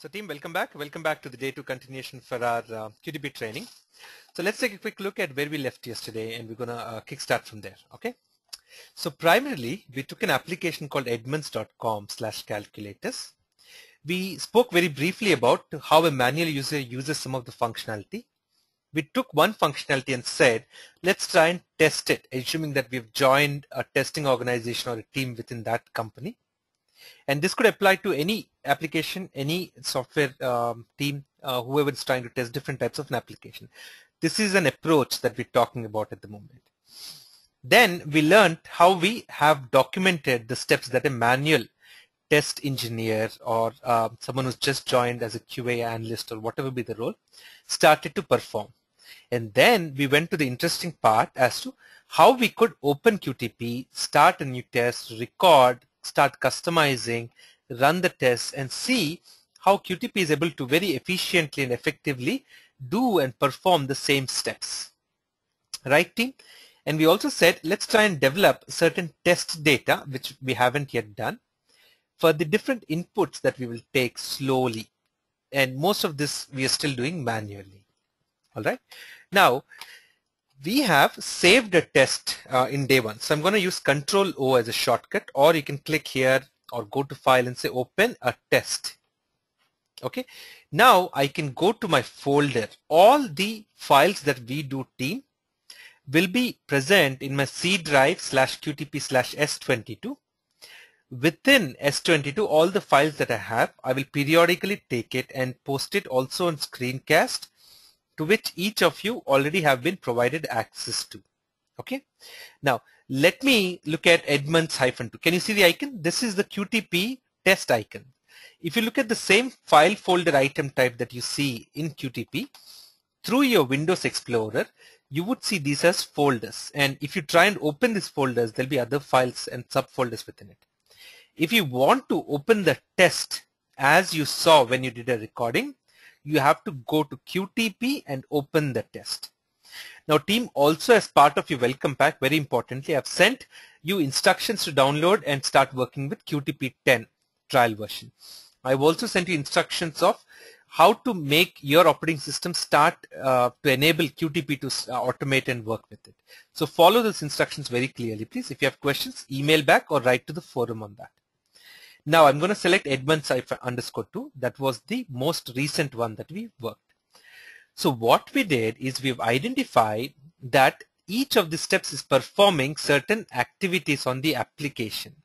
So team, welcome back. Welcome back to the day 2 continuation for our QTP training. So let's take a quick look at where we left yesterday, and we're going to kickstart from there. Okay. So primarily, we took an application called edmunds.com/calculators. We spoke very briefly about how a manual user uses some of the functionality. We took one functionality and said, let's try and test it, assuming that we've joined a testing organization or a team within that company. And this could apply to any application, any software team, whoever is trying to test different types of an application. This is an approach that we're talking about at the moment. Then we learned how we have documented the steps that a manual test engineer or someone who's just joined as a QA analyst or whatever be the role started to perform. And then we went to the interesting part as to how we could open QTP, start a new test, record, start customizing, run the tests, and see how QTP is able to very efficiently and effectively do and perform the same steps. Right, team? And we also said, let's try and develop certain test data, which we haven't yet done, for the different inputs that we will take slowly. And most of this we are still doing manually. All right. Now, we have saved a test in day 1. So I'm going to use Control O as a shortcut, or you can click here or go to File and say Open a Test. Okay. Now I can go to my folder. All the files that we do team will be present in my C drive /QTP/S22. Within S22, all the files that I have, I will periodically take it and post it also on screencast, to which each of you already have been provided access to. Okay. Now let me look at Edmunds-2. Can you see the icon? This is the QTP test icon. If you look at the same file folder item type that you see in QTP, through your Windows Explorer, you would see these as folders. And if you try and open these folders, there'll be other files and subfolders within it. If you want to open the test as you saw when you did a recording, you have to go to QTP and open the test. Now team, also as part of your welcome pack, very importantly, I've sent you instructions to download and start working with QTP 10 trial version. I've also sent you instructions of how to make your operating system start to enable QTP to automate and work with it. So follow those instructions very clearly, please. If you have questions, email back or write to the forum on that. Now I'm going to select Edmunds-2. That was the most recent one that we worked. So what we did is we've identified that each of the steps is performing certain activities on the application.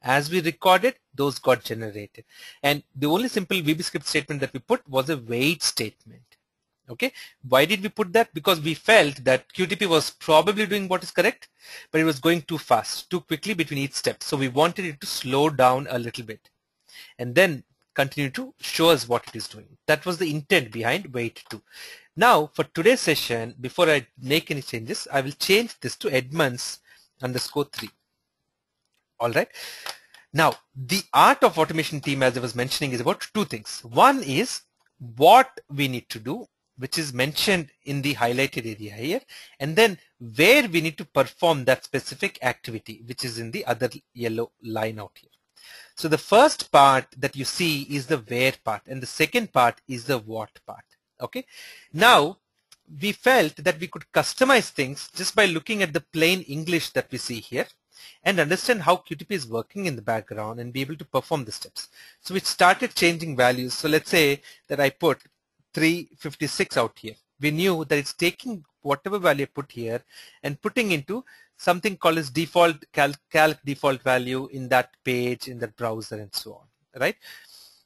As we recorded, those got generated. And the only simple VBScript statement that we put was a wait statement. Okay. Why did we put that? Because we felt that QTP was probably doing what is correct, but it was going too fast, too quickly between each step. So we wanted it to slow down a little bit and then continue to show us what it is doing. That was the intent behind wait 2. Now for today's session, before I make any changes, I will change this to Edmunds_3. All right. Now the art of automation team, as I was mentioning, is about two things. One is what we need to do, which is mentioned in the highlighted area here, and then where we need to perform that specific activity, which is in the other yellow line out here. So the first part that you see is the where part, and the second part is the what part. Okay. Now we felt that we could customize things just by looking at the plain English that we see here and understand how QTP is working in the background and be able to perform the steps. So we started changing values. So let's say that I put 356 out here. We knew that it's taking whatever value I put here and putting into something called as default calc default value in that page, in that browser, and so on, right?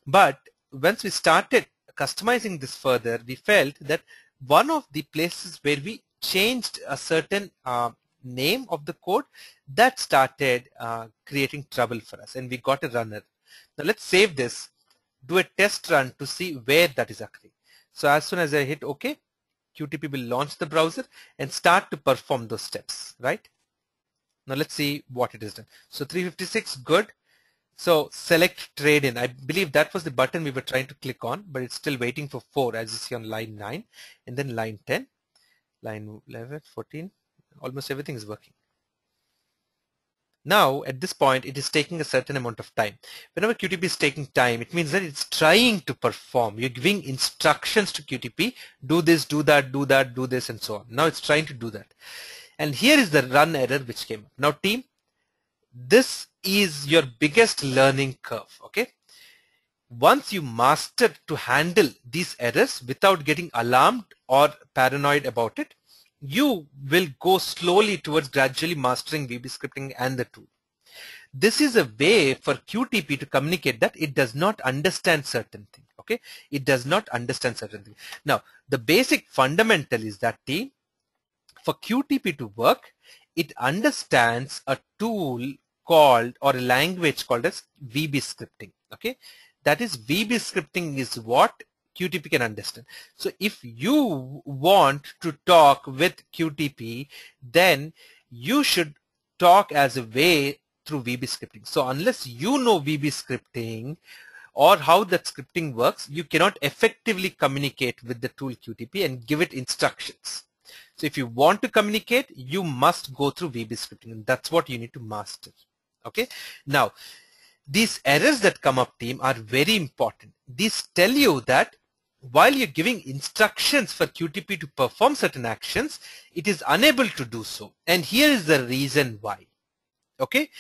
But once we started customizing this further, we felt that one of the places where we changed a certain name of the code, that started creating trouble for us, and we got a runner. Now let's save this, do a test run to see where that is occurring. So as soon as I hit OK, QTP will launch the browser and start to perform those steps, right? Now let's see what it has done. So 356, good. So select trade in. I believe that was the button we were trying to click on, but it's still waiting for 4, as you see on line 9, and then line 10, line 11, 14. Almost everything is working. Now, at this point, it is taking a certain amount of time. Whenever QTP is taking time, it means that it's trying to perform. You're giving instructions to QTP, do this, do that, do that, do this, and so on. Now it's trying to do that. And here is the run error which came up. Now, team, this is your biggest learning curve, okay? Once you master to handle these errors without getting alarmed or paranoid about it, you will go slowly towards gradually mastering VB scripting and the tool. This is a way for QTP to communicate that it does not understand certain things. Okay, it does not understand certain things. Now, the basic fundamental is that team, for QTP to work, it understands a tool called or a language called as VB scripting. Okay, that is VB scripting is what QTP can understand. So if you want to talk with QTP, then you should talk as a way through VB scripting. So unless you know VB scripting or how that scripting works, you cannot effectively communicate with the tool QTP and give it instructions. So if you want to communicate, you must go through VB scripting, and that's what you need to master. Okay. Now, these errors that come up, team, are very important. These tell you that while you're giving instructions for QTP to perform certain actions, it is unable to do so. And here is the reason why. Okay.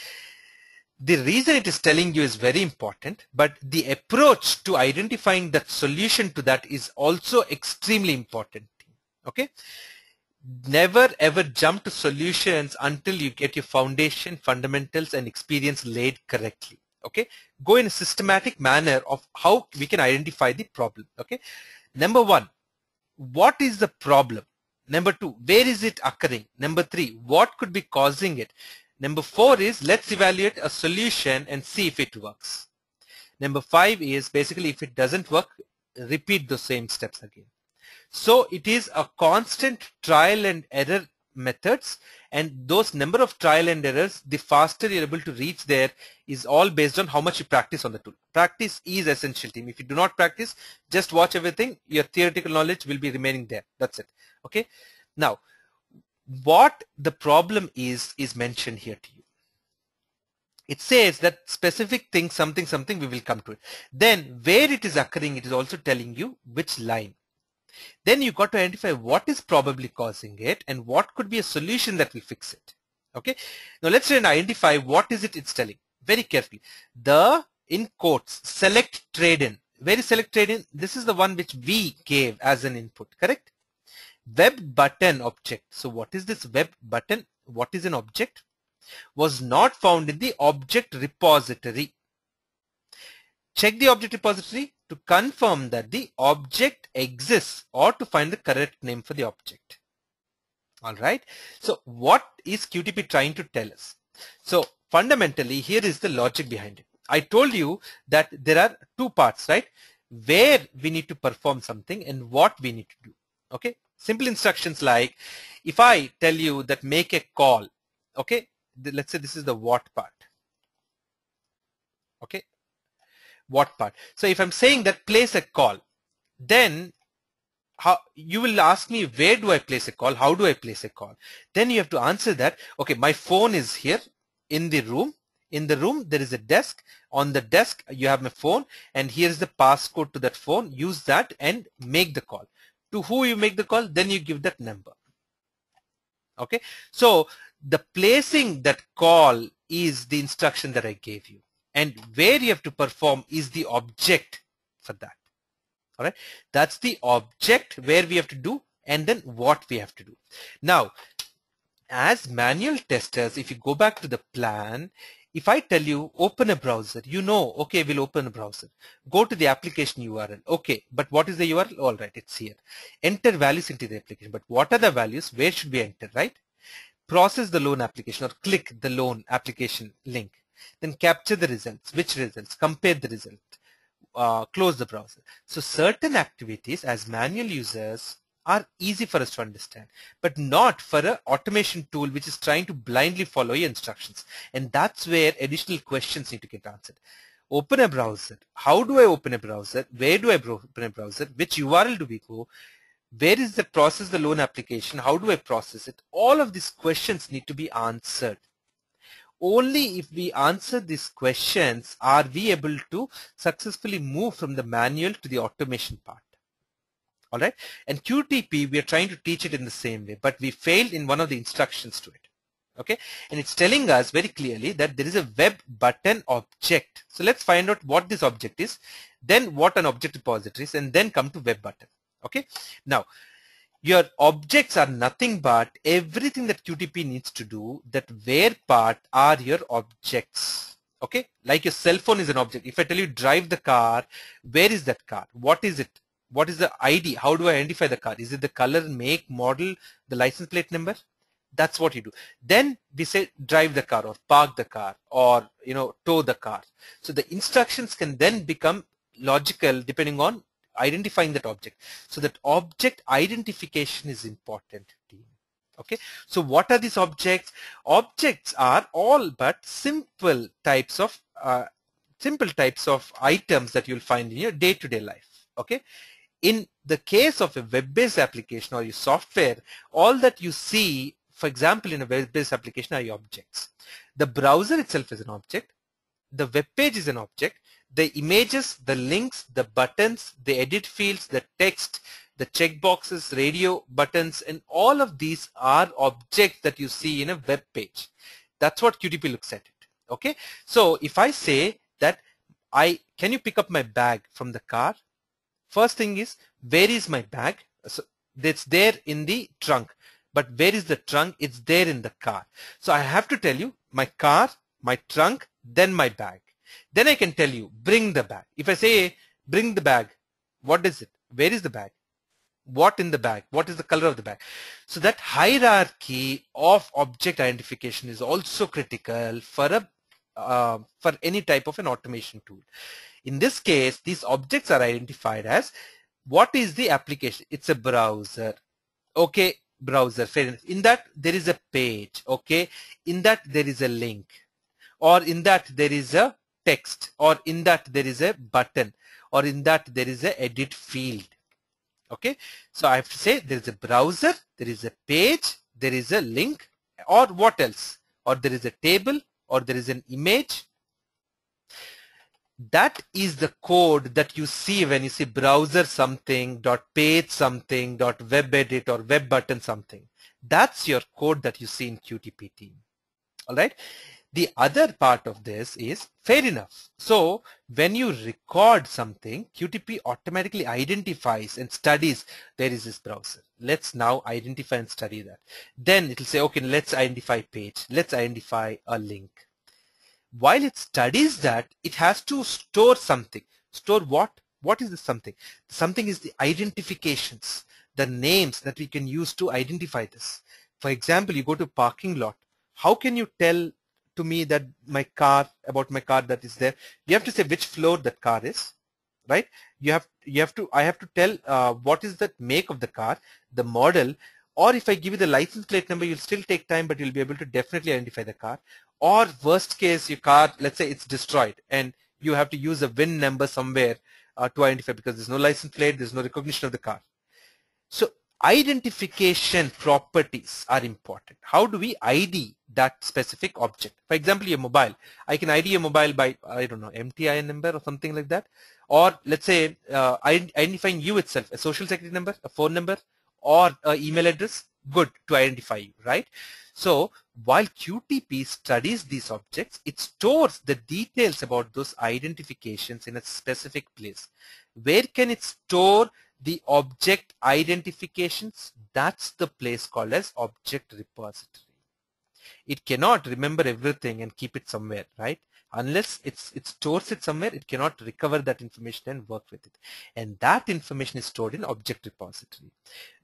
The reason it is telling you is very important, but the approach to identifying that solution to that is also extremely important. Okay. Never ever jump to solutions until you get your foundation, fundamentals, and experience laid correctly. Okay, go in a systematic manner of how we can identify the problem. Okay, number one, what is the problem? Number two, where is it occurring? Number three, what could be causing it? Number four is, let's evaluate a solution and see if it works. Number five is basically, if it doesn't work, repeat the same steps again. So it is a constant trial and error methods, and those number of trial and errors, the faster you're able to reach there, is all based on how much you practice on the tool. Practice is essential, team. If you do not practice, just watch everything, your theoretical knowledge will be remaining there. That's it. Okay. Now, what the problem is mentioned here to you. It says that specific thing, something, something, we will come to it. Then where it is occurring, it is also telling you which line. Then you got to identify what is probably causing it and what could be a solution that will fix it. Okay. Now let's try and identify what is it it's telling. Very carefully. The, in quotes, select trade in. Where is select trade in? This is the one which we gave as an input, correct? Web button object. So what is this web button? What is an object? Was not found in the object repository. Check the object repository to confirm that the object exists or to find the correct name for the object. All right. So what is QTP trying to tell us? So fundamentally, here is the logic behind it. I told you that there are two parts, right? Where we need to perform something and what we need to do. Okay. Simple instructions like, if I tell you that make a call, okay, let's say this is the what part. Okay. What part? So if I'm saying that place a call, then how you will ask me, where do I place a call? How do I place a call? Then you have to answer that, okay, my phone is here in the room. In the room, there is a desk. On the desk, you have my phone, and here's the passcode to that phone. Use that and make the call. To who you make the call, then you give that number. Okay. So the placing that call is the instruction that I gave you. And where you have to perform is the object for that. All right. That's the object where we have to do and then what we have to do. Now, as manual testers, if you go back to the plan, if I tell you open a browser, you know, okay, we'll open a browser. Go to the application URL. Okay, but what is the URL? All right, it's here. Enter values into the application. But what are the values? Where should we enter, right? Process the loan application or click the loan application link. Then capture the results. Which results? Compare the result. Close the browser. So certain activities as manual users are easy for us to understand, but not for an automation tool which is trying to blindly follow your instructions. And that's where additional questions need to get answered. Open a browser. How do I open a browser? Where do I open a browser? Which URL do we go? Where is the process the loan application? How do I process it? All of these questions need to be answered. only if we answer these questions are we able to successfully move from the manual to the automation part. All right. And QTP, we are trying to teach it in the same way, but we failed in one of the instructions to it. Okay. And it's telling us very clearly that there is a web button object. So let's find out what this object is, then what an object repository is, and then come to web button. Okay. Now, your objects are nothing but everything that QTP needs to do. That where part are your objects. Okay. Like your cell phone is an object. If I tell you drive the car, where is that car? What is it? What is the ID? How do I identify the car? Is it the color, make, model, the license plate number? That's what you do. Then we say drive the car or park the car or tow the car. So the instructions can then become logical depending on identifying that object. So that object identification is important, team. Okay. So what are these objects? Objects are all but simple types of items that you'll find in your day-to-day life. Okay. In the case of a web-based application or your software, all that you see, for example, in a web-based application are your objects. The browser itself is an object. The web page is an object. The images, the links, the buttons, the edit fields, the text, the checkboxes, radio buttons, and all of these are objects that you see in a web page. That's what QTP looks at it. Okay. So if I say that can you pick up my bag from the car? First thing is, where is my bag? So it's there in the trunk. But where is the trunk? It's there in the car. So I have to tell you my car, my trunk, then my bag. Then I can tell you bring the bag. If I say bring the bag, what is it? Where is the bag? What in the bag? What is the color of the bag? So that hierarchy of object identification is also critical for any type of an automation tool. In this case, these objects are identified as what is the application? It's a browser. Okay, browser, fair enough. In that there is a page. Okay, in that there is a link, or in that there is a text, or in that there is a button, or in that there is a edit field. Okay, so I have to say there is a browser, there is a page, there is a link, or what else? Or there is a table, or there is an image. That is the code that you see when you see browser something, dot page something, dot web edit or web button something. That's your code that you see in QTP team. All right. The other part of this is fair enough. So when you record something, QTP automatically identifies and studies there is this browser. Let's now identify and study that. Then it will say, okay, let's identify page. Let's identify a link. While it studies that, it has to store something. Store what? What is this something? Something is the identifications, the names that we can use to identify this. For example, you go to parking lot. How can you tell to me that about my car that is there? You have to say which floor that car is, right? I have to tell what is the make of the car, the model, or if I give you the license plate number, you'll still take time, but you'll be able to definitely identify the car. Or worst case, your car, let's say it's destroyed and you have to use a VIN number somewhere to identify because there's no license plate, there's no recognition of the car. So identification properties are important. How do we ID that specific object? For example, your mobile. I can ID your mobile by, I don't know, MTIN number or something like that. Or let's say identifying you itself, a social security number, a phone number, or an email address. Good to identify you, right? So while QTP studies these objects, it stores the details about those identifications in a specific place. Where can it store the object identifications? That's the place called as object repository. It cannot remember everything and keep it somewhere, right? Unless it stores it somewhere, it cannot recover that information and work with it. And that information is stored in object repository.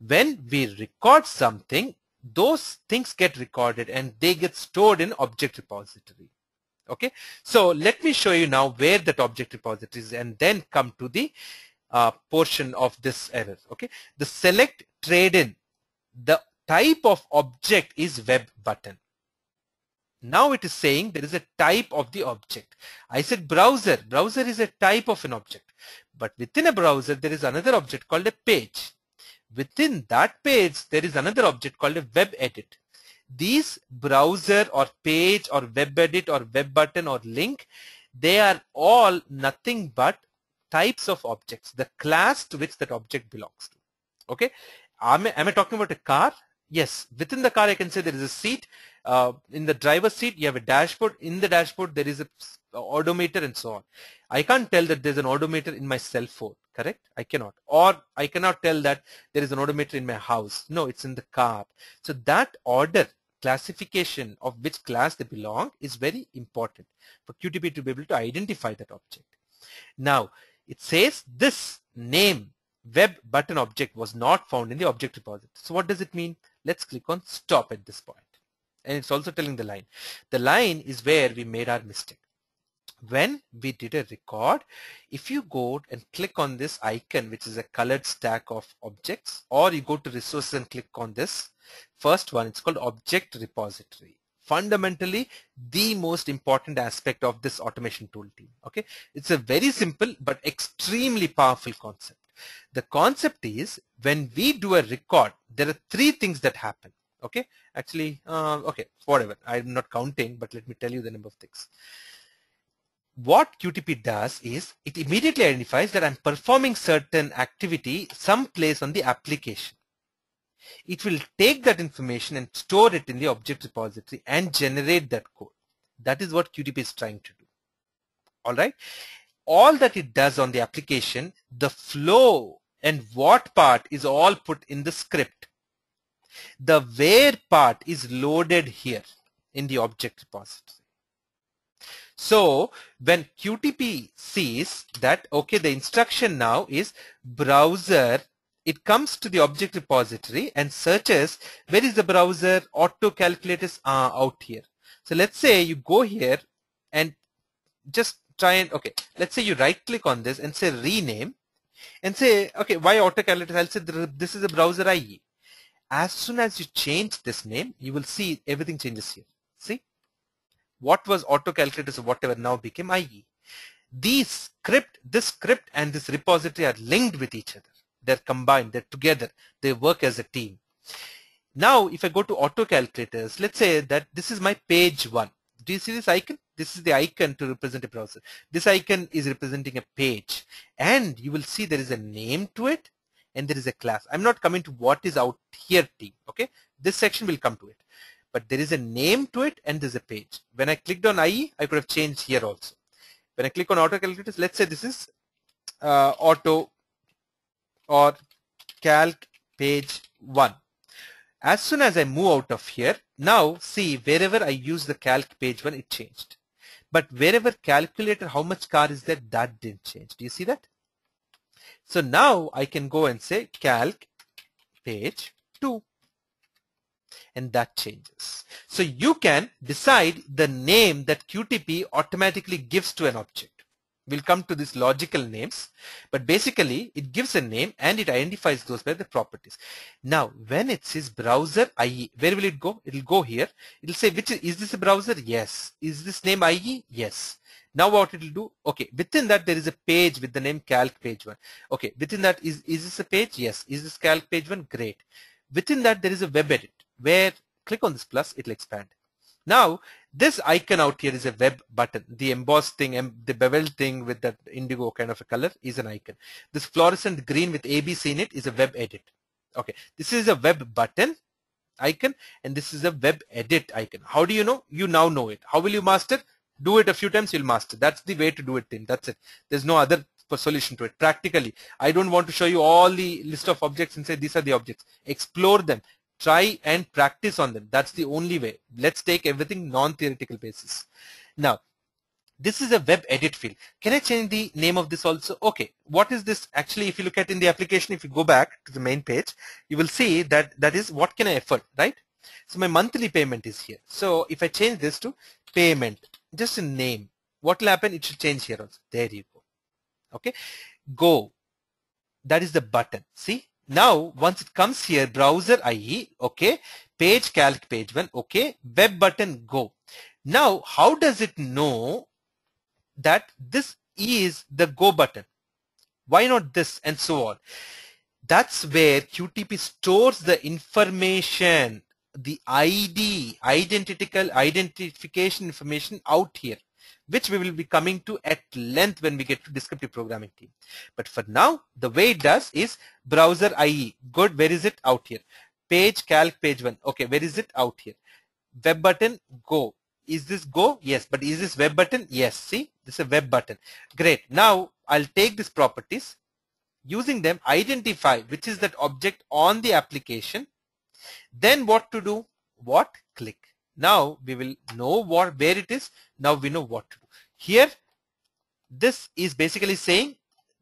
When we record something, those things get recorded and they get stored in object repository. Okay, so let me show you now where that object repository is and then come to the portion of this error. Okay, the select trade-in, the type of object is web button. Now it is saying there is a type of the object. I said browser. Browser is a type of an object. But within a browser, there is another object called a page. Within that page, there is another object called a web edit. These browser or page or web edit or web button or link, they are all nothing but types of objects, the class to which that object belongs to. Okay, am I talking about a car? Yes, within the car I can say there is a seat. In the driver's seat you have a dashboard. In the dashboard there is a odometer and so on. I can't tell that there's an odometer in my cell phone, correct? I cannot. Or I cannot tell that there is an odometer in my house. No, it's in the car. So that order, classification of which class they belong is very important for QTP to be able to identify that object. Now, it says this name web button object was not found in the object repository. So what does it mean? Let's click on stop at this point. And it's also telling the line. The line is where we made our mistake. When we did a record, if you go and click on this icon, which is a colored stack of objects, or you go to resources and click on this first one, it's called object repository. Fundamentally, the most important aspect of this automation tool team. Okay, it's a very simple but extremely powerful concept. The concept is when we do a record, there are three things that happen. Okay, actually, okay, whatever. I'm not counting, but let me tell you the number of things. What QTP does is it immediately identifies that I'm performing certain activity someplace on the application. It will take that information and store it in the object repository and generate that code. That is what QTP is trying to do. All right. All that it does on the application, the flow and what part is all put in the script. The where part is loaded here in the object repository. So when QTP sees that, okay, the instruction now is browser, it comes to the object repository and searches where is the browser, auto calculators are out here. So let's say you go here and just try and, okay, let's say you right click on this and say rename and say, okay, why auto calculators? I'll say this is a browser IE. As soon as you change this name, you will see everything changes here. See? What was auto calculators or whatever now became IE. This script and this repository are linked with each other. They're combined, they're together, they work as a team. Now, if I go to auto calculators, let's say that this is my page 1. Do you see this icon? This is the icon to represent a browser. This icon is representing a page. And you will see there is a name to it and there is a class. I'm not coming to what is out here team, okay? This section will come to it. But there is a name to it and there's a page. When I clicked on IE, I could have changed here also. When I click on auto calculators, let's say this is auto or calc page 1. As soon as I move out of here, now see wherever I use the calc page 1, it changed. But wherever calculator, how much car is there, that didn't change. Do you see that? So now I can go and say calc page 2. And that changes. So you can decide the name that QTP automatically gives to an object. We'll come to these logical names, but basically it gives a name and it identifies those by the properties. Now, when it says browser IE, where will it go? It will go here. It will say, which is this a browser? Yes. Is this name IE? Yes. Now what it will do? Okay, within that there is a page with the name calc page 1. Okay, within that is this a page? Yes. Is this calc page 1? Great. Within that there is a web edit where click on this plus, it will expand. Now, this icon out here is a web button. The embossed thing and the beveled thing with that indigo kind of a color is an icon. This fluorescent green with ABC in it is a web edit. Okay, this is a web button icon and this is a web edit icon. How do you know? You now know it. How will you master? Do it a few times, you'll master. That's the way to do it, Tim. That's it. There's no other solution to it. Practically, I don't want to show you all the list of objects and say these are the objects. Explore them. Try and practice on them. That's the only way. Let's take everything non-theoretical basis. Now, this is a web edit field. Can I change the name of this also? Okay. What is this? Actually, if you look at in the application, if you go back to the main page, you will see that that is what can I afford, right? So my monthly payment is here. So if I change this to payment, just a name, what will happen? It should change here also. There you go. Okay. Go. That is the button. See? Now, once it comes here, browser IE, okay, page calc page 1, okay, web button go. Now, how does it know that this is the go button? Why not this and so on? That's where QTP stores the information, the identification information out here, which we will be coming to at length when we get to descriptive programming team. But for now, the way it does is browser IE. Good, where is it? Out here. Page calc page 1. Okay, where is it? Out here. Web button, go. Is this go? Yes. But is this web button? Yes. See, this is a web button. Great. Now I'll take these properties, using them, identify which is that object on the application. Then what to do? What? Click. Now we will know where it is. Now we know what to do. Here, this is basically saying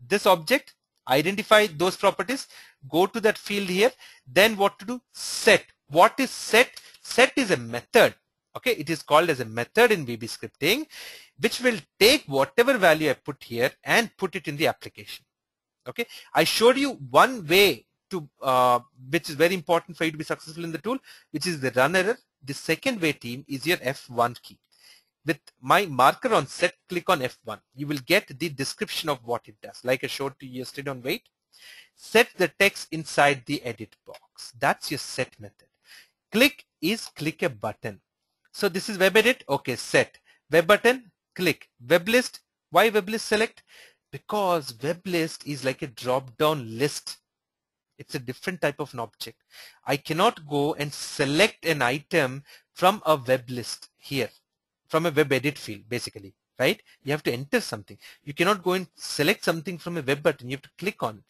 this object, identify those properties, go to that field here. Then what to do? Set. What is set? Set is a method. Okay, it is called as a method in VB scripting, which will take whatever value I put here and put it in the application. Okay, I showed you one way to which is very important for you to be successful in the tool, which is the run error. The second way, team, is your F1 key. With my marker on set, click on F1. You will get the description of what it does. Like I showed to you yesterday on wait. Set the text inside the edit box. That's your set method. Click is click a button. So this is web edit. Okay, set. Web button, click. Web list. Why web list select? Because web list is like a drop down list. It's a different type of an object. I cannot go and select an item from a web list here, from a web edit field, basically, right? You have to enter something. You cannot go and select something from a web button. You have to click on it.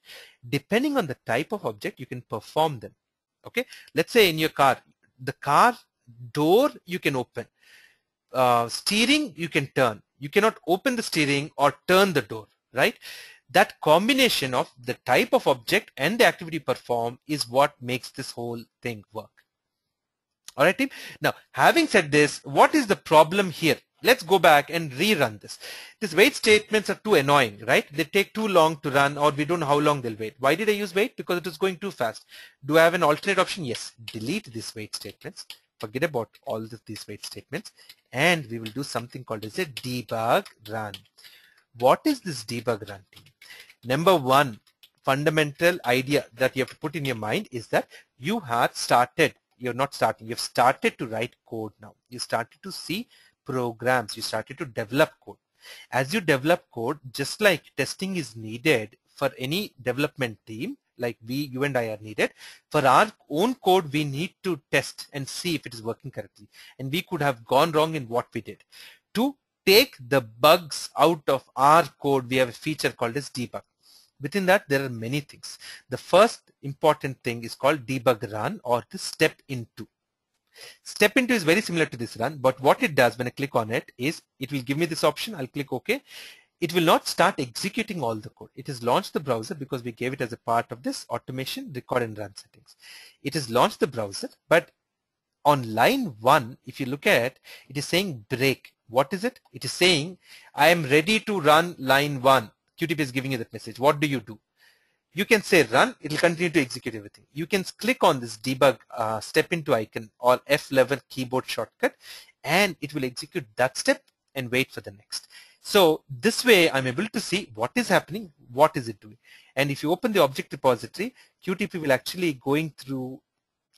Depending on the type of object, you can perform them. Okay, let's say in your car, the car door you can open, steering you can turn. You cannot open the steering or turn the door, right? That combination of the type of object and the activity performed is what makes this whole thing work. All right, team. Now, having said this, what is the problem here? Let's go back and rerun this. These wait statements are too annoying, right? They take too long to run, or we don't know how long they'll wait. Why did I use wait? Because it was going too fast. Do I have an alternate option? Yes. Delete these wait statements. Forget about all these wait statements. And we will do something called as a debug run. What is this debug run, team? Number one, fundamental idea that you have to put in your mind is that you have started. You're not starting. You've started to write code now. You started to see programs. You started to develop code. As you develop code, just like testing is needed for any development team, like you and I are needed, for our own code, we need to test and see if it is working correctly. And we could have gone wrong in what we did. To take the bugs out of our code, we have a feature called as debug. Within that, there are many things. The first important thing is called debug run, or the step into. Step into is very similar to this run, but what it does when I click on it is it will give me this option. I'll click OK. It will not start executing all the code. It has launched the browser because we gave it as a part of this automation record and run settings. It has launched the browser, but on line 1, if you look at it, it is saying break. What is it? It is saying I am ready to run line 1. QTP is giving you that message. What do? You can say run, it will continue to execute everything. You can click on this debug step into icon or F11 keyboard shortcut, and it will execute that step and wait for the next. So this way I'm able to see what is happening, what is it doing. And if you open the object repository, QTP will actually going through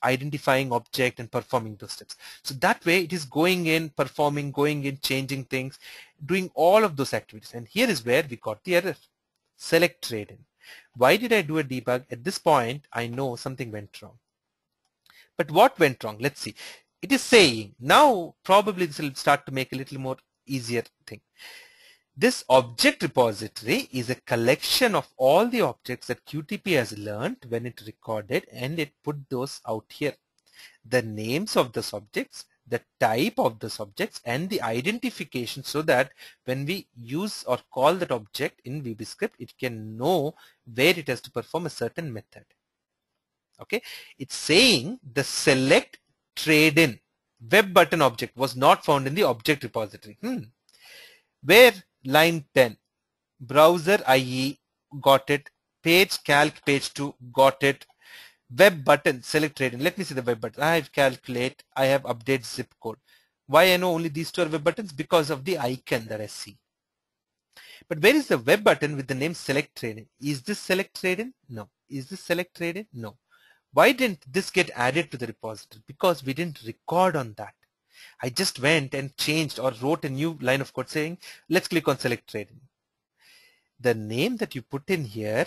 identifying object and performing those steps. So that way it is going in, performing, going in, changing things, doing all of those activities. And here is where we got the error. Select trade in. Why did I do a debug? At this point, I know something went wrong. But what went wrong? Let's see. It is saying, now probably this will start to make a little more easier thing. This object repository is a collection of all the objects that QTP has learned when it recorded, and it put those out here. The names of those objects, the type of those objects, and the identification, so that when we use or call that object in VBScript, it can know where it has to perform a certain method. Okay, it's saying the select trade in web button object was not found in the object repository. Where? Line 10, browser IE, got it. Page calc page 2, got it. Web button select trade in. Let me see the web button. I have calculate, I have update zip code. Why I know only these two are web buttons? Because of the icon that I see. But where is the web button with the name select trade in? Is this select trade in? No. Is this select trade in? No. Why didn't this get added to the repository? Because we didn't record on that. I just went and changed or wrote a new line of code saying, let's click on select trading. The name that you put in here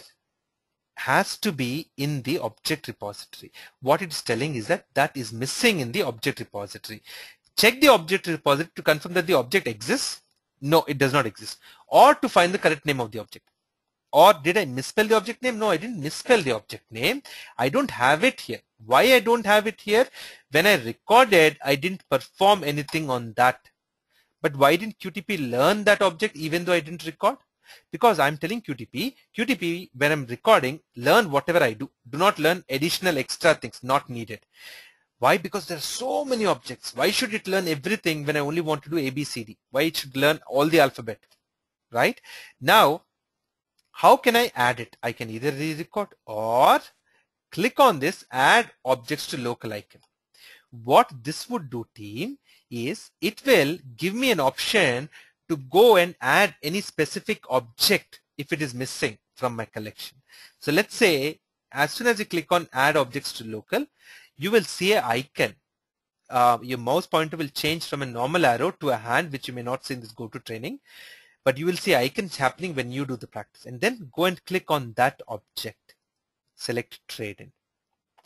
has to be in the object repository. What it's telling is that that is missing in the object repository. Check the object repository to confirm that the object exists. No, it does not exist. Or to find the correct name of the object. Or did I misspell the object name? No, I didn't misspell the object name. I don't have it here. Why I don't have it here? When I recorded, I didn't perform anything on that. But why didn't QTP learn that object even though I didn't record? Because I'm telling QTP, when I'm recording, learn whatever I do. Do not learn additional extra things not needed. Why? Because there are so many objects. Why should it learn everything when I only want to do ABCD? Why it should learn all the alphabet, right? Now, how can I add it? I can either re-record or click on this, add objects to local icon. What this would do, team, is it will give me an option to go and add any specific object if it is missing from my collection. So let's say as soon as you click on add objects to local, you will see an icon. Your mouse pointer will change from a normal arrow to a hand, which you may not see in this go to training, but you will see icons happening when you do the practice, and then go and click on that object, select trade in.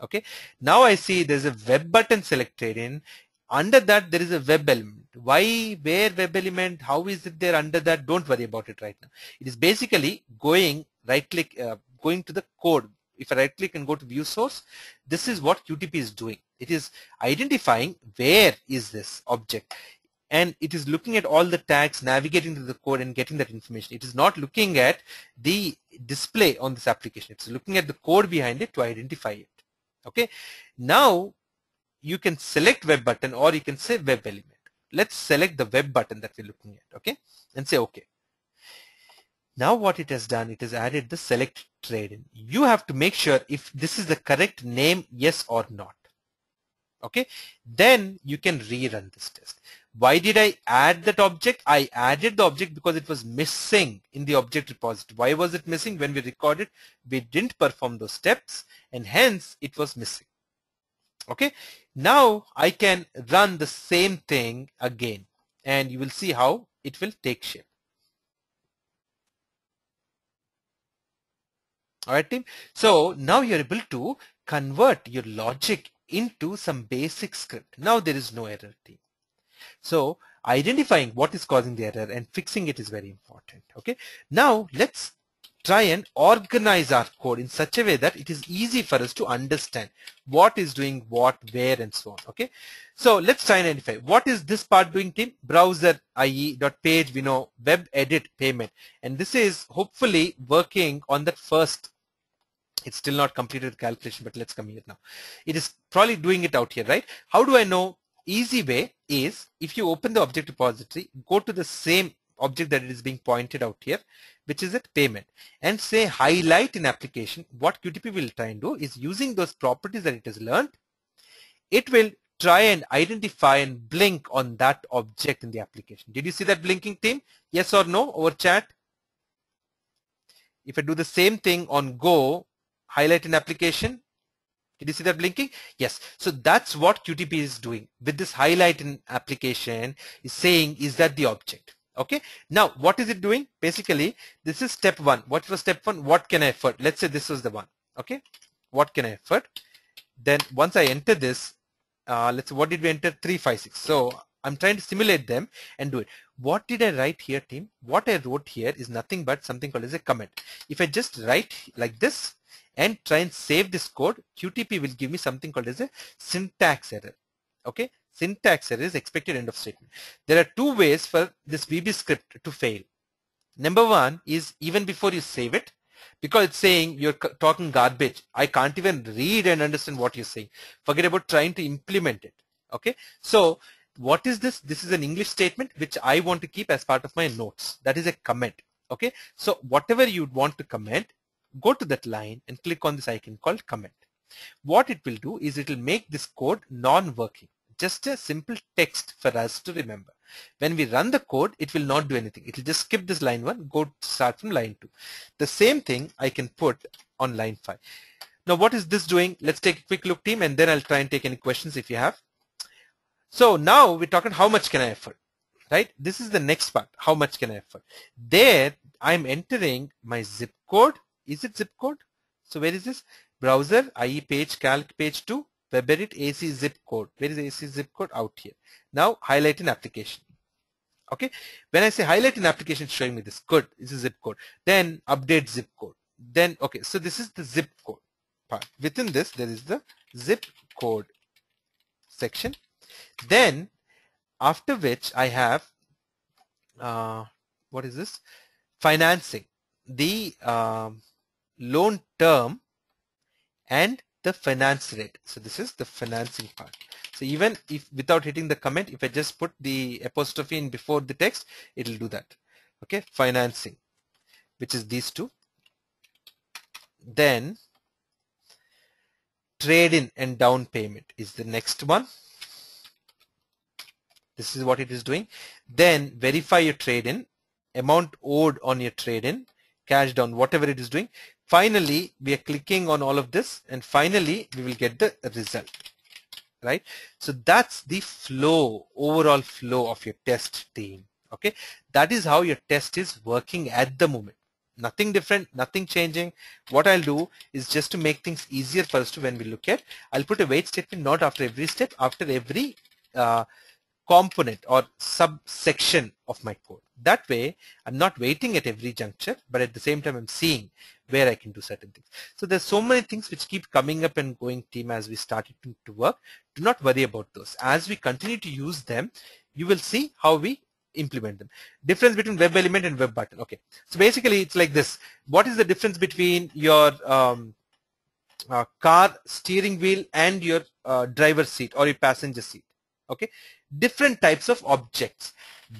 Okay, now I see there's a web button, select trade in. Under that there is a web element. Why, where web element, how is it there under that? Don't worry about it right now. It is basically going right click, going to the code. If I right click and go to view source, this is what QTP is doing. It is identifying where is this object, and it is looking at all the tags, navigating to the code and getting that information. It is not looking at the display on this application. It's looking at the code behind it to identify it. Okay, now you can select web button or you can say web element. Let's select the web button that we're looking at, okay, and say okay. Now what it has done, it has added the select trade in. You have to make sure if this is the correct name, yes or not. Okay, then you can rerun this test. Why did I add that object? I added the object because it was missing in the object repository. Why was it missing? When we recorded, we didn't perform those steps and hence it was missing. Okay, now I can run the same thing again and you will see how it will take shape. All right, team. So now you're able to convert your logic into some basic script. Now there is no error, team. So identifying what is causing the error and fixing it is very important. Okay, now let's try and organize our code in such a way that it is easy for us to understand what is doing what, where, and so on. Okay, so let's try and identify what is this part doing, team. Browser IE.page, we know, web edit payment, and this is hopefully working on that first. It's still not completed the calculation, but let's come here now. It is probably doing it out here, right? How do I know? Easy way is if you open the object repository, go to the same object that it is being pointed out here, which is at payment, and say highlight in application. What QTP will try and do is, using those properties that it has learned, it will try and identify and blink on that object in the application. Did you see that blinking, team? Yes or no over chat? If I do the same thing on Go, highlight in application, did you see that blinking? Yes. So that's what QTP is doing with this highlight in application, is saying, is that the object? Okay. Now, what is it doing? Basically, this is step one. What was step one? What can I afford? Let's say this was the one. Okay. What can I afford? Then once I enter this, let's say, what did we enter? 356. So I'm trying to simulate them and do it. What did I write here, team? What I wrote here is nothing but something called as a comment. If I just write like this and try and save this code, QTP will give me something called as a syntax error. Okay, syntax error is expected end of statement. There are two ways for this VB script to fail. Number one is even before you save it, because it's saying you're talking garbage. I can't even read and understand what you're saying. Forget about trying to implement it. Okay, so what is this? This is an English statement which I want to keep as part of my notes. That is a comment. Okay, so whatever you want to comment, go to that line and click on this icon called comment. What it will do is it will make this code non-working, just a simple text for us to remember. When we run the code, it will not do anything. It will just skip this line 1, go start from line 2. The same thing I can put on line 5. Now what is this doing? Let's take a quick look, team, and then I'll try and take any questions if you have. So now we're talking how much can I afford, right? This is the next part. How much can I afford? There I'm entering my zip code. Is it zip code? So where is this? Browser, IE page, calc page 2, WebEdit, AC zip code. Where is AC zip code? Out here. Now highlight an application. Okay. When I say highlight an application, it's showing me this. Good. This is zip code. Then update zip code. Then, okay. So this is the zip code part. Within this, there is the zip code section. Then after which I have, what is this? Financing, the loan term and the finance rate. So this is the financing part. So even if without hitting the comment, if I just put the apostrophe in before the text, it will do that. Okay, financing, which is these two. Then trade-in and down payment is the next one. This is what it is doing. Then verify your trade-in, amount owed on your trade-in, cash down, whatever it is doing. Finally, we are clicking on all of this, and finally we will get the result, right? So that's the flow, overall flow of your test, team. Okay, that is how your test is working at the moment. Nothing different, nothing changing. What I'll do is just to make things easier for us to when we look at, I'll put a wait statement not after every step, after every component or subsection of my code. That way, I'm not waiting at every juncture, but at the same time, I'm seeing where I can do certain things. So there's so many things which keep coming up and going, team, as we started to work. Do not worry about those. As we continue to use them, you will see how we implement them. Difference between web element and web button. Okay. So basically, it's like this. What is the difference between your car steering wheel and your driver's seat or your passenger seat? Okay, different types of objects.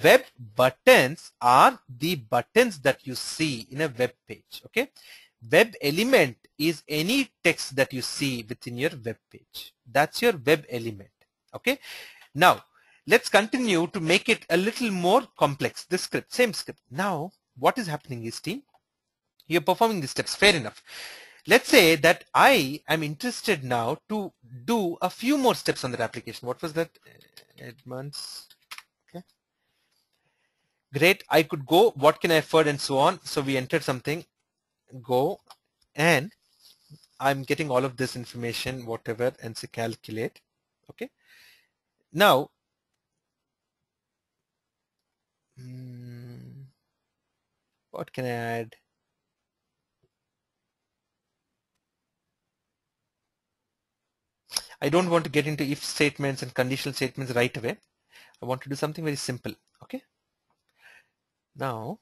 Web buttons are the buttons that you see in a web page. Okay, web element is any text that you see within your web page. That's your web element. Okay, now let's continue to make it a little more complex. This script, same script. Now what is happening is, team, you're performing these steps, fair enough. Let's say that I am interested now to do a few more steps on that application. What was that? Edmonds. Okay. Great. I could go, what can I afford and so on. So we entered something, go, and I'm getting all of this information, whatever, and say calculate. Okay. Now, what can I add? I don't want to get into if statements and conditional statements right away. I want to do something very simple. Okay. Now,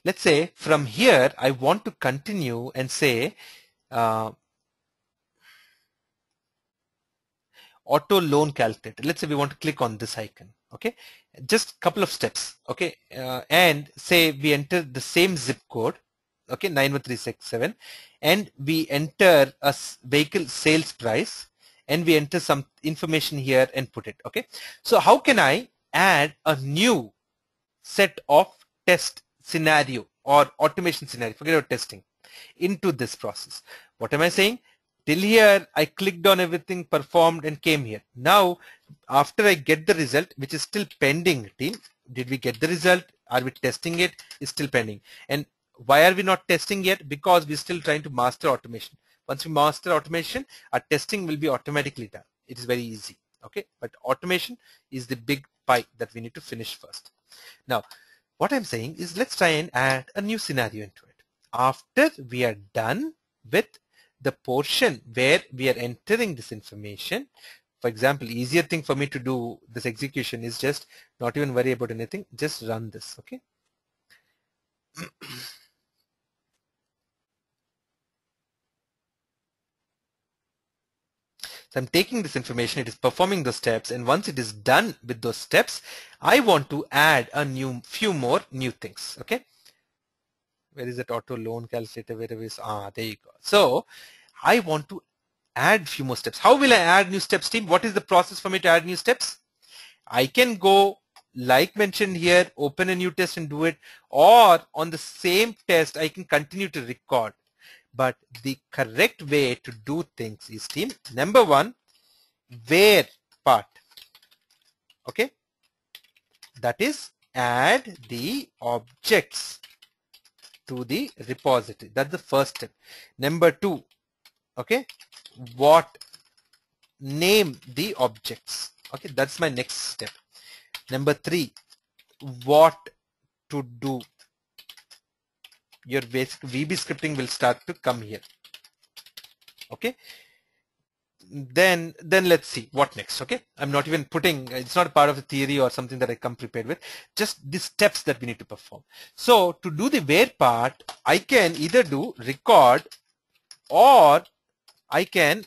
let's say from here, I want to continue and say auto loan calculator. Let's say we want to click on this icon. Okay. Just a couple of steps. Okay. And say we enter the same zip code. Okay, 91367, and we enter a vehicle sales price, and we enter some information here and put it. Okay, so how can I add a new set of test scenario or automation scenario, forget about testing, into this process? What am I saying? Till here I clicked on everything, performed, and came here. Now after I get the result, which is still pending, team, did we get the result? Are we testing it? It's still pending. And why are we not testing yet? Because we're still trying to master automation. Once we master automation, our testing will be automatically done. It is very easy. Okay, but automation is the big pie that we need to finish first. Now, what I'm saying is, let's try and add a new scenario into it. After we are done with the portion where we are entering this information, for example, easier thing for me to do this execution is just not even worry about anything, just run this. Okay. So I'm taking this information, it is performing those steps, and once it is done with those steps, I want to add a few more new things. Okay. Where is that auto loan calculator? Wherever is, there you go. So I want to add few more steps. How will I add new steps, team? What is the process for me to add new steps? I can go like mentioned here, open a new test and do it, or on the same test, I can continue to record. But the correct way to do things is, team, number one, where part. Okay. That is, add the objects to the repository. That's the first step. Number two, okay, what name the objects. Okay, that's my next step. Number three, what to do. Your basic VB scripting will start to come here. Okay. Then let's see what next. Okay, I'm not even putting, it's not a part of the theory or something that I come prepared with, just the steps that we need to perform. So to do the where part, I can either do record or I can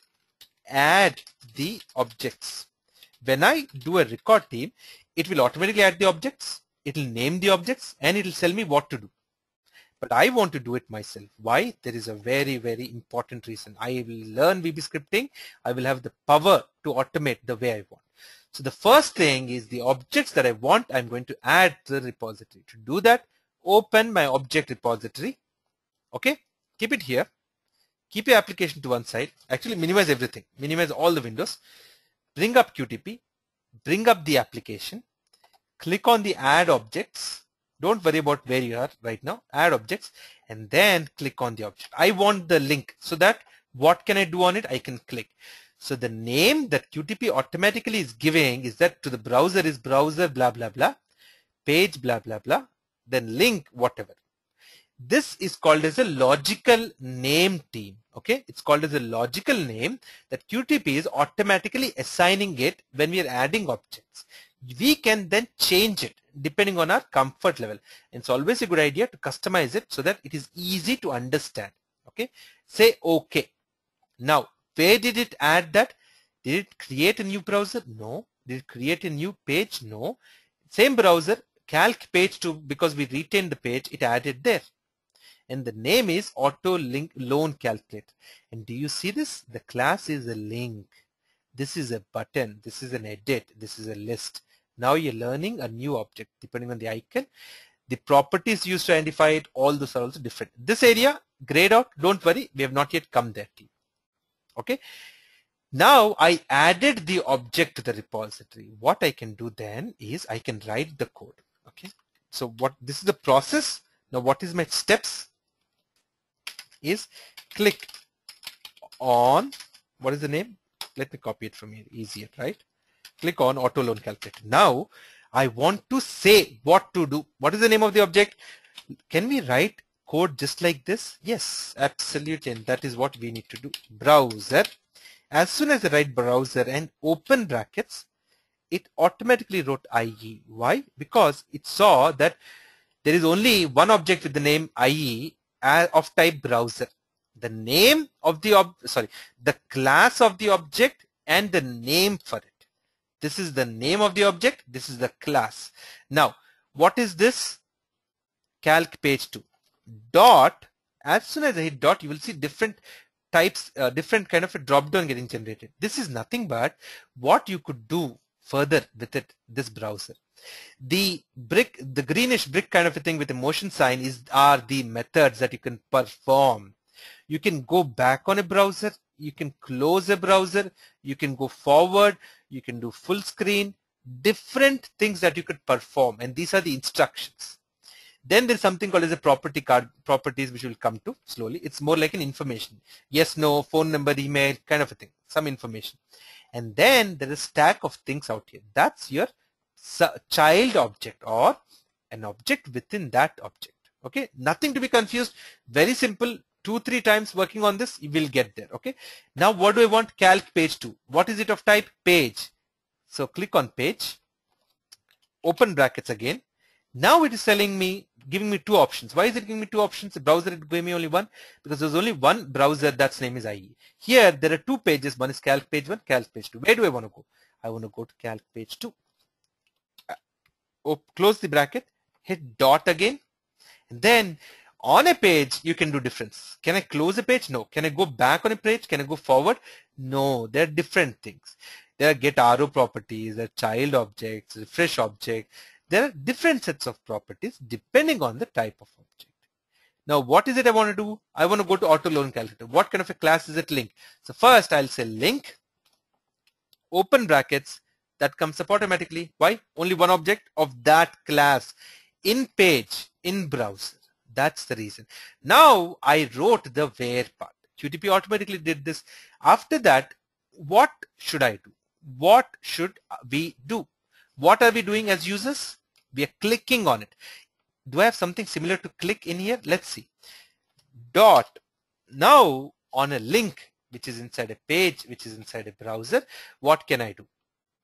add the objects. When I do a record, team, it will automatically add the objects, it will name the objects, and it will tell me what to do. But I want to do it myself. Why? There is a very, very important reason. I will learn VB scripting. I will have the power to automate the way I want. So the first thing is the objects that I want, I'm going to add to the repository. To do that, open my object repository. Okay, keep it here. Keep your application to one side. Actually, minimize everything. Minimize all the windows. Bring up QTP. Bring up the application. Click on the add objects. Don't worry about where you are right now. Add objects and then click on the object. I want the link so that what can I do on it? I can click. So the name that QTP automatically is giving is that to the browser is browser blah blah blah, page blah blah blah, then link whatever. This is called as a logical name, team. Okay, it's called as a logical name that QTP is automatically assigning it when we are adding objects. We can then change it depending on our comfort level. And it's always a good idea to customize it so that it is easy to understand. Okay, say OK. Now, where did it add that? Did it create a new browser? No. Did it create a new page? No. Same browser, calc page 2, because we retained the page, it added there. And the name is auto link loan calculator. And do you see this? The class is a link. This is a button. This is an edit. This is a list. Now you're learning a new object depending on the icon. The properties used to identify it, all those are also different. This area, grayed out, don't worry, we have not yet come there. Okay. Now I added the object to the repository. What I can do then is I can write the code. Okay. So this is the process. Now what is my steps? Is click on, what is the name? Let me copy it from here, easier, right? Click on auto loan calculator. Now I want to say what to do. What is the name of the object? Can we write code just like this? Yes, absolutely. And that is what we need to do. Browser. As soon as I write browser and open brackets, it automatically wrote IE. Why? Because it saw that there is only one object with the name IE of type browser. The name of the the class of the object and the name for it. This is the name of the object. This is the class. Now, what is this? Calc page 2. Dot. As soon as I hit dot, you will see different types, different kind of a drop down getting generated. This is nothing but what you could do further with it, this browser. The brick, the greenish brick kind of a thing with a motion sign are the methods that you can perform. You can go back on a browser, you can close a browser, you can go forward, you can do full screen, different things that you could perform, and these are the instructions. Then there's something called as a property card, properties, which will come to slowly. It's more like an information. Yes, no, phone number, email, kind of a thing, some information. And then there is a stack of things out here. That's your child object or an object within that object. Okay, nothing to be confused. Very simple. 2-3 times working on this, you will get there. Okay. Now, what do I want? Calc page 2. What is it of type? Page. So click on page. Open brackets again. Now it is telling me, giving me 2 options. Why is it giving me 2 options? The browser it gave me only 1 because there's only one browser that's name is IE. Here there are 2 pages. One is calc page 1, calc page 2. Where do I want to go? I want to go to calc page 2. Close the bracket. Hit dot again. And then on a page, you can do difference. Can I close a page? No. Can I go back on a page? Can I go forward? No. There are different things. There are get arrow properties, there are child objects, refresh object. There are different sets of properties depending on the type of object. Now, what is it I want to do? I want to go to auto loan calculator. What kind of a class is it link? So first I'll say link, open brackets, that comes up automatically. Why? Only one object of that class in page, in browser. That's the reason. Now I wrote the where part. QTP automatically did this. After that, what should I do? What should we do? What are we doing as users? We are clicking on it. Do I have something similar to click in here? Let's see. Dot. Now on a link which is inside a page, which is inside a browser, what can I do?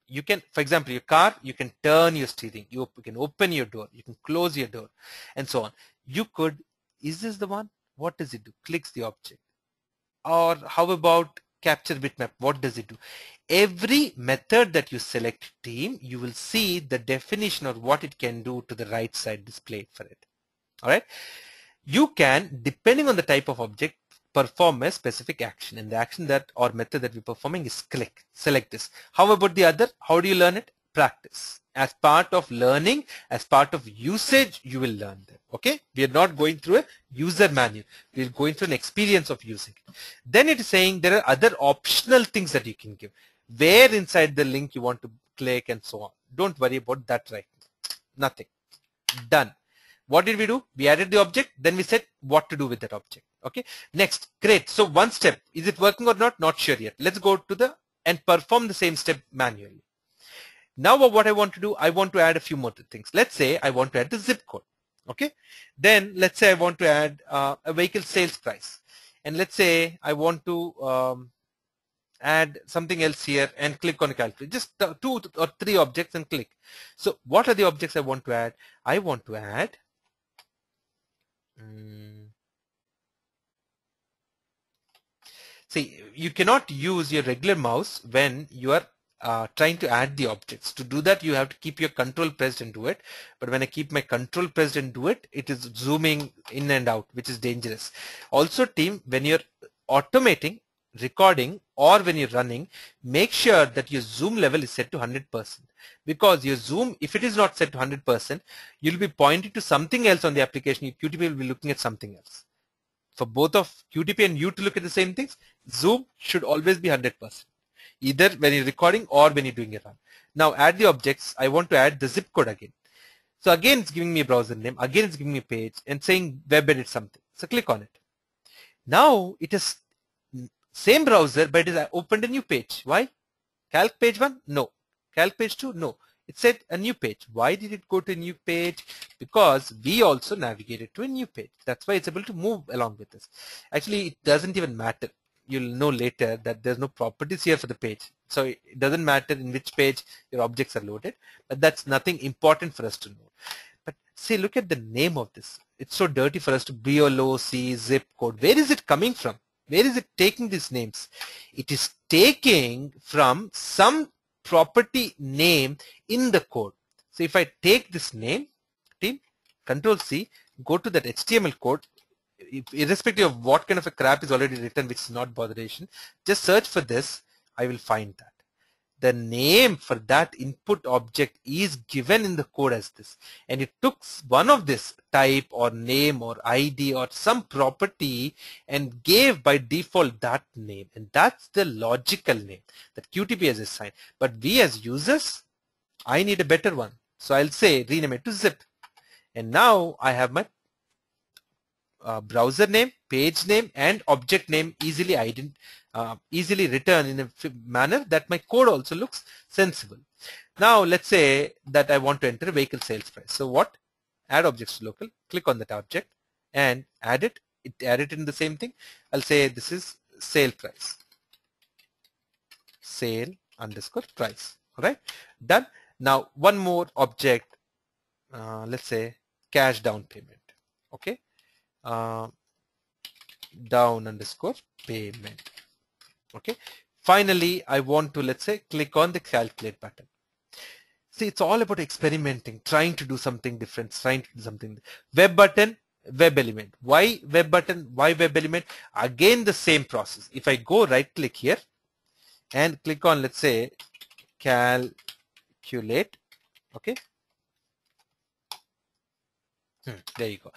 You can, for example, your car, you can turn your steering, you can open your door, you can close your door, and so on. You could, is this the one? What does it do? Clicks the object. Or how about capture bitmap? What does it do? Every method that you select, team, you will see the definition of what it can do to the right side displayed for it. All right. You can, depending on the type of object, perform a specific action, and the action that or method that we're performing is click. Select this. How about the other? How do you learn it? Practice. As part of learning, as part of usage, you will learn them. Okay? We are not going through a user manual. We are going through an experience of using it. Then it is saying there are other optional things that you can give. Where inside the link you want to click and so on. Don't worry about that right now. Nothing. Done. What did we do? We added the object, then we said what to do with that object. Okay. Next, great. So one step, is it working or not? Not sure yet. Let's go to the and perform the same step manually. Now what I want to do, I want to add a few more things. Let's say I want to add the zip code. Okay. Then let's say I want to add a vehicle sales price. And let's say I want to add something else here and click on calculate. Just 2 or 3 objects and click. So what are the objects I want to add? I want to add see, you cannot use your regular mouse when you are trying to add the objects. To do that, you have to keep your control pressed and do it. But when I keep my control pressed and do it, it is zooming in and out, which is dangerous. Also, team, when you're automating, recording, or when you're running, make sure that your zoom level is set to 100%. Because your zoom, if it is not set to 100%, you'll be pointing to something else on the application. QTP will be looking at something else. For both of QTP and you to look at the same things, zoom should always be 100%. Either when you're recording or when you're doing a run. Now add the objects. I want to add the zip code again. So again, it's giving me a browser name. Again, it's giving me a page and saying web edit something. So click on it. Now it is same browser, but it has opened a new page. Why? Calc page 1? No. Calc page 2? No. It said a new page. Why did it go to a new page? Because we also navigated to a new page. That's why it's able to move along with this. Actually, it doesn't even matter. You'll know later that there's no properties here for the page. So it doesn't matter in which page your objects are loaded, but that's nothing important for us to know. But see, look at the name of this. It's so dirty for us to BLOC zip code. Where is it coming from? Where is it taking these names? It is taking from some property name in the code. So if I take this name, team, Control C, go to that HTML code, irrespective of what kind of a crap is already written, which is not botheration, just search for this, I will find that. The name for that input object is given in the code as this, and it took one of this type or name or ID or some property and gave by default that name, and that's the logical name that QTP has assigned. But we as users, I need a better one, so I'll say rename it to zip, and now I have my browser name, page name, and object name easily written in a manner that my code also looks sensible. Now let's say that I want to enter a vehicle sales price. So what? Add objects to local, click on that object and add it. Add it in the same thing. I'll say this is sale price. Sale underscore price. All right, done. Now one more object, let's say cash down payment. Okay. Down underscore payment. Okay. Finally, I want to, let's say, click on the calculate button. See, it's all about experimenting, trying to do something different, trying to do something. Web button, web element. Why web button? Why web element? Again, the same process. If I go right click here and click on, let's say, calculate. Okay. There you go.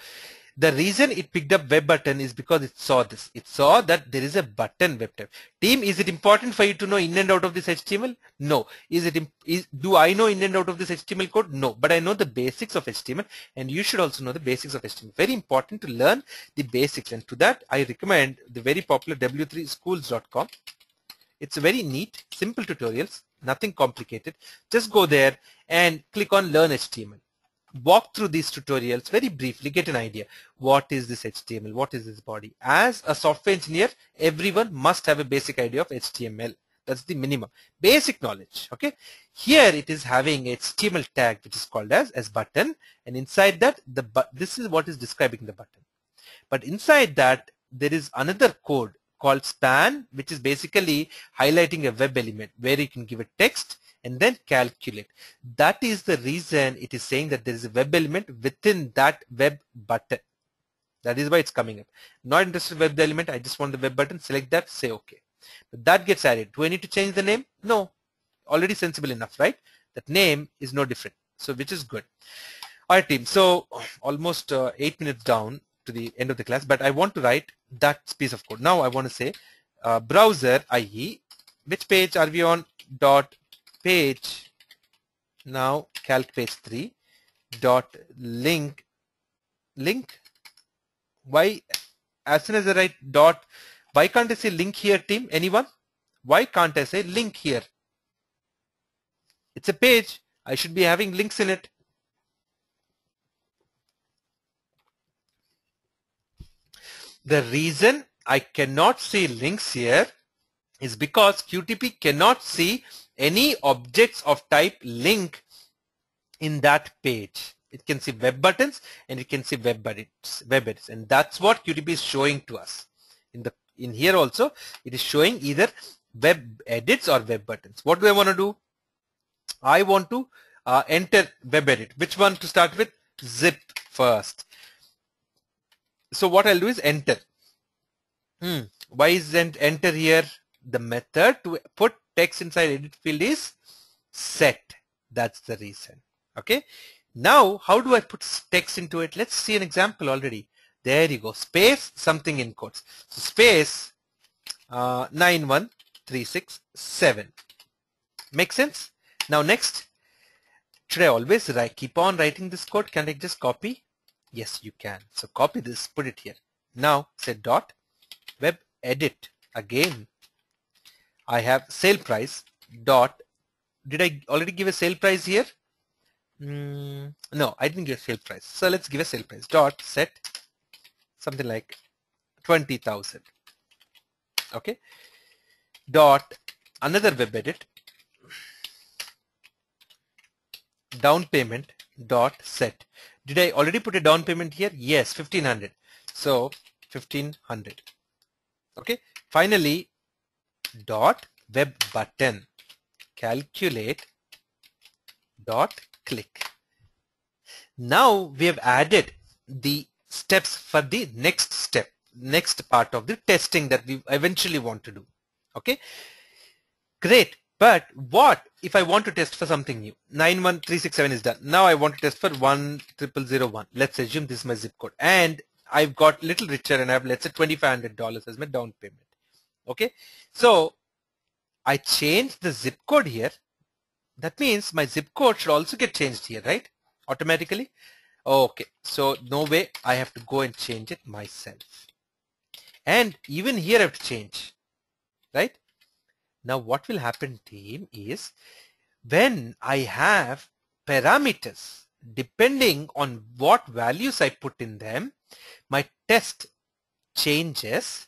The reason it picked up web button is because it saw this. It saw that there is a button web type. Team, is it important for you to know in and out of this HTML? No. Do I know in and out of this HTML code? No. But I know the basics of HTML, and you should also know the basics of HTML. Very important to learn the basics, and to that I recommend the very popular w3schools.com. It's a very neat, simple tutorials, nothing complicated. Just go there and click on Learn HTML. Walk through these tutorials very briefly, get an idea. What is this HTML? What is this body? As a software engineer, everyone must have a basic idea of HTML. That's the minimum. Basic knowledge, okay? Here it is having a HTML tag which is called as button, and inside that, this is what is describing the button. But inside that, there is another code called span, which is basically highlighting a web element where you can give a text and then calculate. That is the reason it is saying that there is a web element within that web button. That is why it's coming up. Not interested in web element, I just want the web button, select that, say okay. But that gets added. Do I need to change the name? No. Already sensible enough, right? That name is no different. So which is good. Alright team, so almost 8 minutes down to the end of the class, but I want to write that piece of code. Now I want to say browser IE, which page are we on? Dot page, now calc page 3 dot link. Why, as soon as I write dot, why can't I say link here, team? Anyone? Why can't I say link here? It's a page, I should be having links in it. The reason I cannot see links here is because QTP cannot see any objects of type link in that page. It can see web buttons and it can see web edits, and that's what QTP is showing to us. In here also, it is showing either web edits or web buttons. What do I want to do? I want to enter web edit. Which one to start with? Zip first. So what I'll do is enter. Why is enter here? The method to put text inside edit field is set. That's the reason. Okay. Now, how do I put text into it? Let's see an example already. There you go. Space, something in quotes. So space 91367. Make sense? Now next, should I always keep on writing this code? Can I just copy? Yes, you can. So copy this, put it here. Now say dot web edit. Again, I have sale price dot. Did I already give a sale price here? No, I didn't give a sale price. So let's give a sale price dot set something like 20,000. Okay. Dot another web edit down payment dot set. Did I already put a down payment here? Yes, 1500. So 1500. Okay. Finally, dot web button calculate dot click. Now we have added the steps for the next step, next part of the testing that we eventually want to do. Okay. Great. But what if I want to test for something new? 91367 is done. Now I want to test for 10001. Let's assume this is my zip code, and I've got little richer and I have, let's say, $2,500 as my down payment. Okay. So I changed the zip code here. That means my zip code should also get changed here, right? Automatically. Okay. So no way, I have to go and change it myself. And even here I have to change, right? Now what will happen, team, is when I have parameters, depending on what values I put in them, my test changes.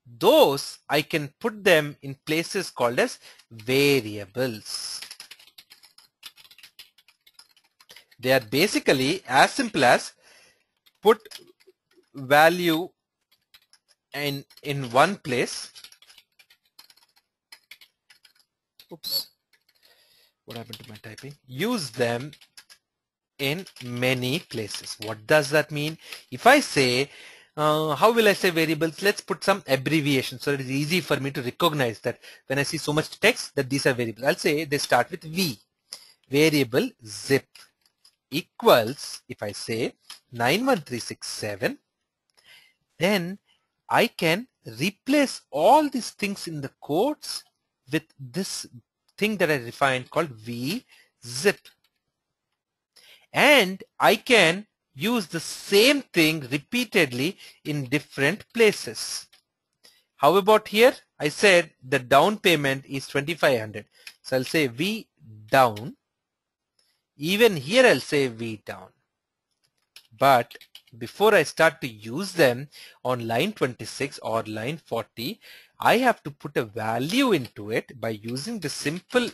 Those I can put them in places called as variables. They are basically as simple as put value in one place. Oops, what happened to my typing? Use them in many places. What does that mean? If I say, how will I say variables? Let's put some abbreviation so it is easy for me to recognize that when I see so much text that these are variables. I'll say they start with V. Variable zip. equals, if I say 91367, then I can replace all these things in the quotes with this thing that I defined called vzip. And I can use the same thing repeatedly in different places. How about here? I said the down payment is 2500. So I'll say V down. Even here I'll say V down. But before I start to use them on line 26 or line 40, I have to put a value into it by using the simple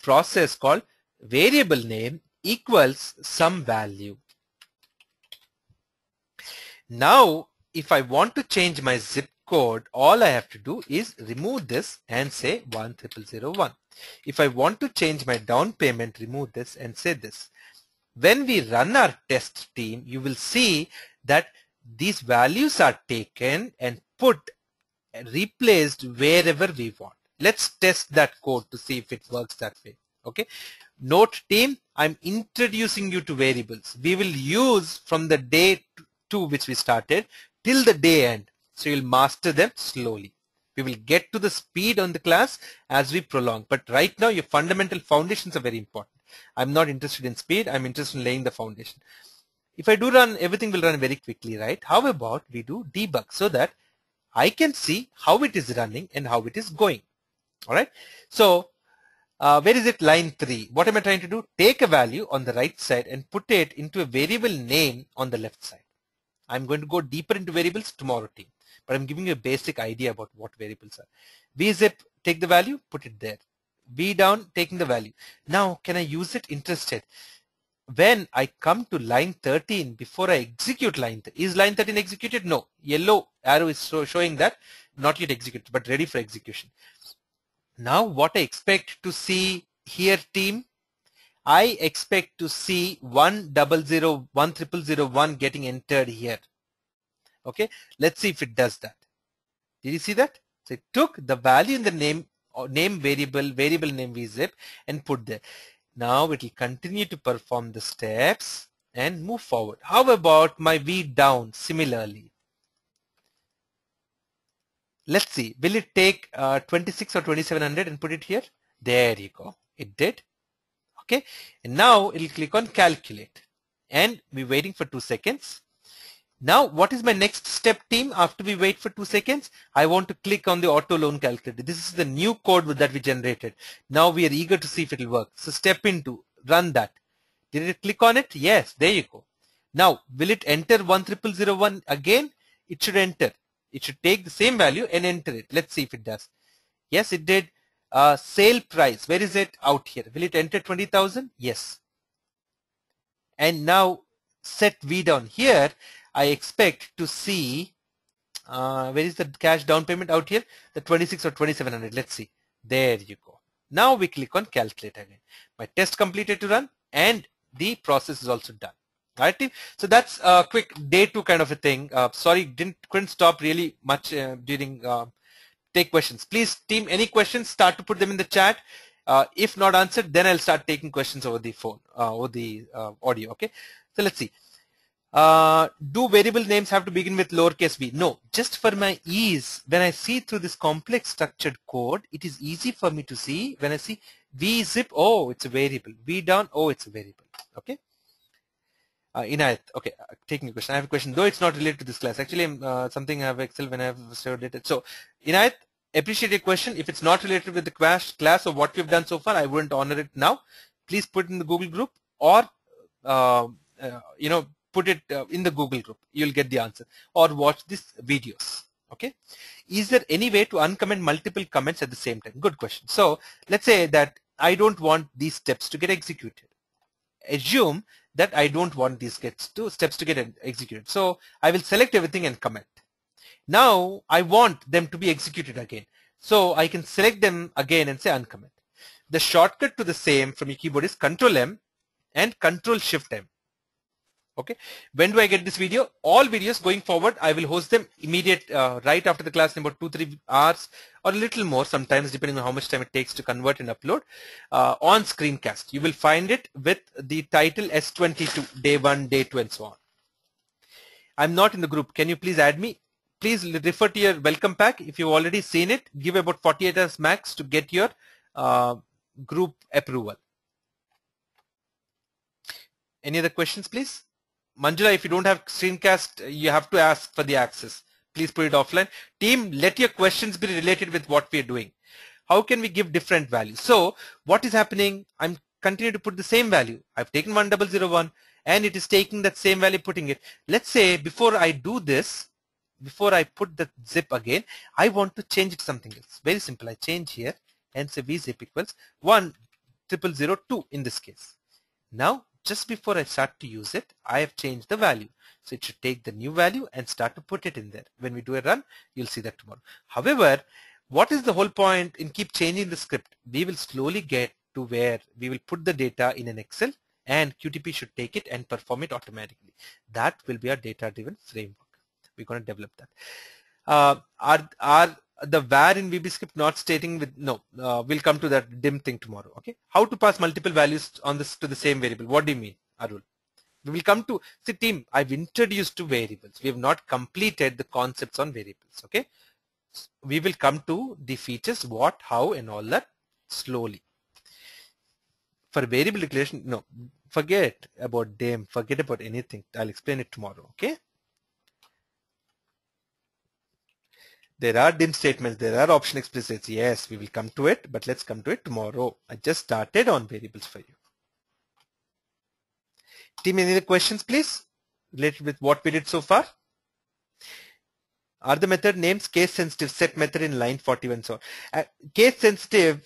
process called variable name equals some value. Now, if I want to change my zip code, all I have to do is remove this and say 10001. If I want to change my down payment, remove this and say this. When we run our test team, you will see that these values are taken and replaced wherever we want. Let's test that code to see if it works that way. Okay. Note team, I'm introducing you to variables. We will use from the day 2 which we started till the day end. So you'll master them slowly. We will get to the speed on the class as we prolong. But right now your fundamental foundations are very important. I'm not interested in speed. I'm interested in laying the foundation. If I do run, everything will run very quickly, right? How about we do debug so that I can see how it is running and how it is going. All right. So where is it? Line 3. What am I trying to do? Take a value on the right side and put it into a variable name on the left side. I'm going to go deeper into variables tomorrow, team. But I'm giving you a basic idea about what variables are. Vzip, take the value, put it there. V down, taking the value. Now, can I use it? Interested. When I come to line 13, before I execute line 13, is line 13 executed? No. Yellow arrow is showing that not yet executed, but ready for execution. Now, what I expect to see here, team, I expect to see 10001 getting entered here. Okay, let's see if it does that. Did you see that? So it took the value in the name variable name vzip and put there. Now it will continue to perform the steps and move forward. How about my V down similarly? Let's see, will it take 26 or 2700 and put it here? There you go, it did. Okay, and now it'll click on calculate and we're waiting for 2 seconds. Now, what is my next step, team? After we wait for 2 seconds, I want to click on the auto loan calculator. This is the new code that we generated. Now we are eager to see if it will work. So step into, run that. Did it click on it? Yes, there you go. Now, will it enter 10001 again? It should enter. It should take the same value and enter it. Let's see if it does. Yes, it did. Sale price, where is it? Out here. Will it enter 20,000? Yes. And now set V down here. I expect to see, where is the cash down payment? Out here, the 26 or 2700. Let's see. There you go. Now we click on calculate again. My test completed to run and the process is also done. All right, team. So that's a quick day 2 kind of a thing. Sorry, couldn't stop really much during take questions. Please, team, any questions, start to put them in the chat. If not answered, then I'll start taking questions over the phone, over the audio. Okay. So let's see. Do variable names have to begin with lowercase v? No, just for my ease, when I see through this complex structured code, it is easy for me to see when I see vzip, oh, it's a variable. V down, oh, it's a variable. Okay. Inayat, okay, taking a question. I have a question, though it's not related to this class. Actually, something I have Excel when I have stored it. So, Inayat, appreciate your question. If it's not related with the class or what we've done so far, I wouldn't honor it now. Please put it in the Google group or, you know, put it in the Google group. You'll get the answer. Or watch these videos. Okay. Is there any way to uncomment multiple comments at the same time? Good question. So, let's say that I don't want these steps to get executed. Assume that I don't want these steps to get executed. So I will select everything and comment. Now I want them to be executed again. So I can select them again and say uncomment. The shortcut to the same from your keyboard is Control M and Control Shift M. Okay. When do I get this video? All videos going forward, I will host them immediate, right after the class in about 2-3 hours or a little more sometimes, depending on how much time it takes to convert and upload, on screencast. You will find it with the title S22, day 1, day 2, and so on. I'm not in the group. Can you please add me? Please refer to your welcome pack. If you've already seen it, give about 48 hours max to get your group approval. Any other questions, please? Manjula, if you don't have screencast, you have to ask for the access. Please put it offline. Team, let your questions be related with what we are doing. How can we give different values? So what is happening? I'm continuing to put the same value. I've taken 1001 and it is taking that same value, putting it. Let's say before I do this, before I put the zip again, I want to change it to something else. Very simple. I change here and say vzip equals 10002 in this case. Now, just before I start to use it, I have changed the value. So it should take the new value and start to put it in there. When we do a run, you'll see that tomorrow. However, what is the whole point in keep changing the script? We will slowly get to where we will put the data in an Excel and QTP should take it and perform it automatically. That will be our data-driven framework. We're going to develop that. Are the var in VBScript not stating with, no, we'll come to that dim thing tomorrow. Okay. How to pass multiple values on this to the same variable? What do you mean, Arul? We will come to, see team, I've introduced to variables. We have not completed the concepts on variables. Okay. We will come to the features, what, how, and all that slowly. For variable declaration, no, forget about dim, forget about anything. I'll explain it tomorrow. Okay. There are dim statements, there are option explicits. Yes, we will come to it, but let's come to it tomorrow. I just started on variables for you. Team, any other questions, please, related with what we did so far? Are the method names case sensitive? Set method in line 41. So case sensitive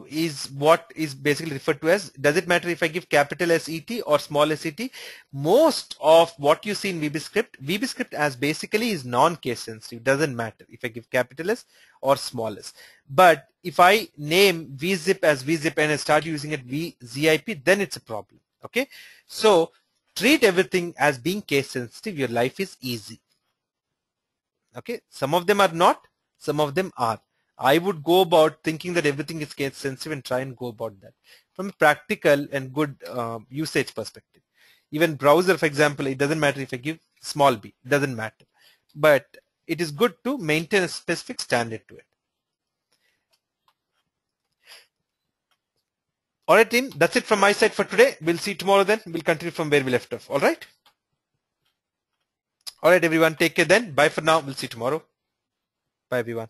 is what is basically referred to as, does it matter if I give capital SET or small SET? Most of what you see in VBScript as basically is non-case sensitive. Doesn't matter if I give capital S or small s. But if I name vzip as vzip and I start using it vzip, then it's a problem. Okay. So treat everything as being case sensitive. Your life is easy. Okay, some of them are not, some of them are. I would go about thinking that everything is case sensitive and try and go about that from a practical and good usage perspective. Even browser, for example, it doesn't matter if I give small b, it doesn't matter. But it is good to maintain a specific standard to it. All right, team, that's it from my side for today. We'll see you tomorrow then. We'll continue from where we left off. All right. All right, everyone, take care then. Bye for now. We'll see you tomorrow. Bye, everyone.